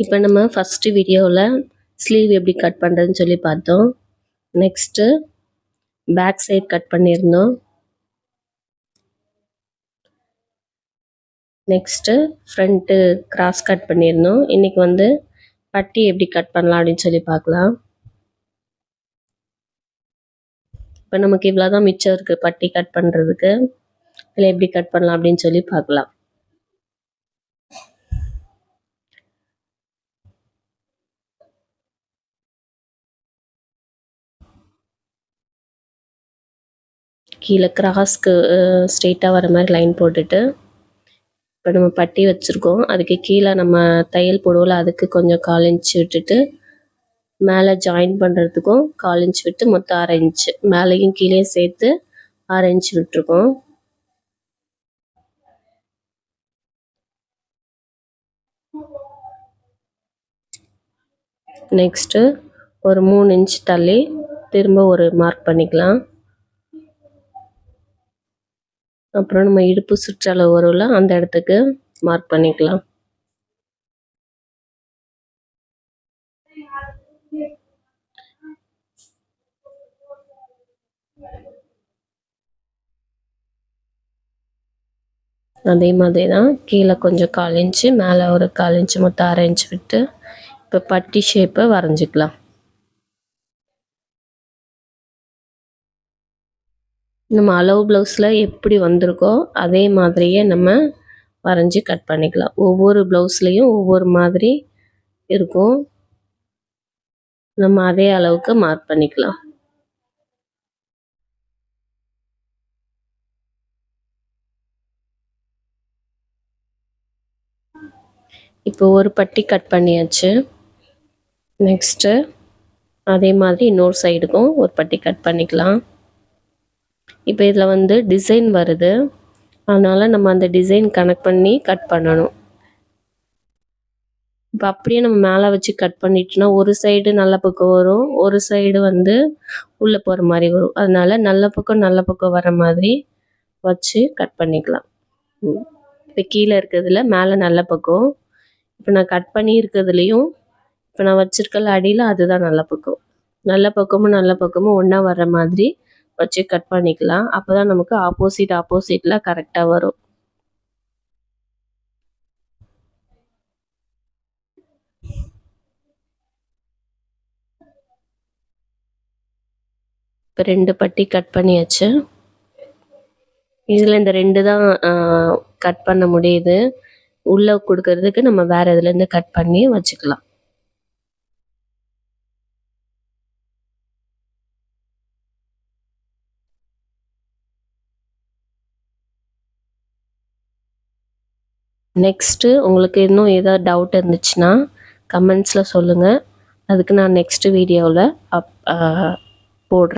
இப்போ நம்ம ஃபஸ்ட்டு வீடியோவில் ஸ்லீவ் எப்படி கட் பண்ணுறதுன்னு சொல்லி பார்த்தோம். நெக்ஸ்ட்டு பேக் சைட் கட் பண்ணியிருந்தோம். நெக்ஸ்ட்டு ஃப்ரண்ட்டு கிராஸ் கட் பண்ணியிருந்தோம். இன்றைக்கி வந்து பட்டி எப்படி கட் பண்ணலாம் அப்படின்னு சொல்லி பார்க்கலாம். இப்போ நமக்கு இவ்வளோ தான் மிச்சம் இருக்குது பட்டி கட் பண்ணுறதுக்கு. இதில் எப்படி கட் பண்ணலாம் அப்படின்னு சொல்லி பார்க்கலாம். கீழே கிராஸ்க்கு ஸ்ட்ரெயிட்டாக வர மாதிரி லைன் போட்டுட்டு இப்போ நம்ம பட்டி வச்சுருக்கோம். அதுக்கு கீழே நம்ம தையல் போடுவோம்ல, அதுக்கு கொஞ்சம் 1/4 இன்ச் விட்டுட்டு மேலே ஜாயின் பண்ணுறதுக்கும் 1/4 இன்ச் விட்டு மொத்தம் 1/2 இன்ச்சு மேலேயும் கீழேயும் சேர்த்து 1/2 இன்ச் விட்டுருக்கோம். நெக்ஸ்ட்டு ஒரு 3 இன்ச் தள்ளி திரும்ப ஒரு மார்க் பண்ணிக்கலாம். அப்புறம் நம்ம இடுப்பு சுற்றளவு வரும்ல, அந்த இடத்துக்கு மார்க் பண்ணிக்கலாம். அதே மாதிரி தான் கீழே கொஞ்சம் 1/4 இன்ச்சு மேலே ஒரு 1/4 இன்ச்சு மொத்தம் 1/2 இன்ச் விட்டு இப்போ பட்டி ஷேப்பை வரைஞ்சிக்கலாம். நம்ம அளவு ப்ளவுஸில் எப்படி வந்திருக்கோ அதே மாதிரியே நம்ம வரைஞ்சி கட் பண்ணிக்கலாம். ஒவ்வொரு ப்ளவுஸ்லேயும் ஒவ்வொரு மாதிரி இருக்கும். நம்ம அதே அளவுக்கு மார்க் பண்ணிக்கலாம். இப்போ ஒரு பட்டி கட் பண்ணியாச்சு. நெக்ஸ்ட்டு அதே மாதிரி இன்னொரு சைடுக்கும் ஒரு பட்டி கட் பண்ணிக்கலாம். இப்போ இதில் வந்து டிசைன் வருது, அதனால் நம்ம அந்த டிசைன் கனெக்ட் பண்ணி கட் பண்ணணும். இப்போ அப்படியே நம்ம மேலே வச்சு கட் பண்ணிட்டோன்னா ஒரு சைடு நல்ல பக்கம் வரும், ஒரு சைடு வந்து உள்ளே போகிற மாதிரி வரும். அதனால் நல்ல பக்கம் வர மாதிரி வச்சு கட் பண்ணிக்கலாம். இப்போ கீழே இருக்கிறதுல மேலே நல்ல பக்கம், இப்போ நான் கட் பண்ணி இருக்கிறதுலையும் இப்போ நான் வச்சுருக்கல அடியில் அதுதான் நல்ல பக்கம். நல்ல பக்கமும் ஒன்றா வர மாதிரி வச்சு கட் பண்ணிக்கலாம். அப்போ தான் நமக்கு ஆப்போசிட்டில் கரெக்டாக வரும். இப்போ 2 பட்டி கட் பண்ணியாச்சு. இதில் இந்த 2 தான் கட் பண்ண முடியுது. உள்ளே கொடுக்கறதுக்கு நம்ம வேறு இதுலேருந்து கட் பண்ணி வச்சுக்கலாம். நெக்ஸ்ட்டு உங்களுக்கு இன்னும் ஏதாவது டவுட் இருந்துச்சுன்னா கமெண்ட்ஸில் சொல்லுங்கள். அதுக்கு நான் நெக்ஸ்ட்டு வீடியோவில் போடுறேன்.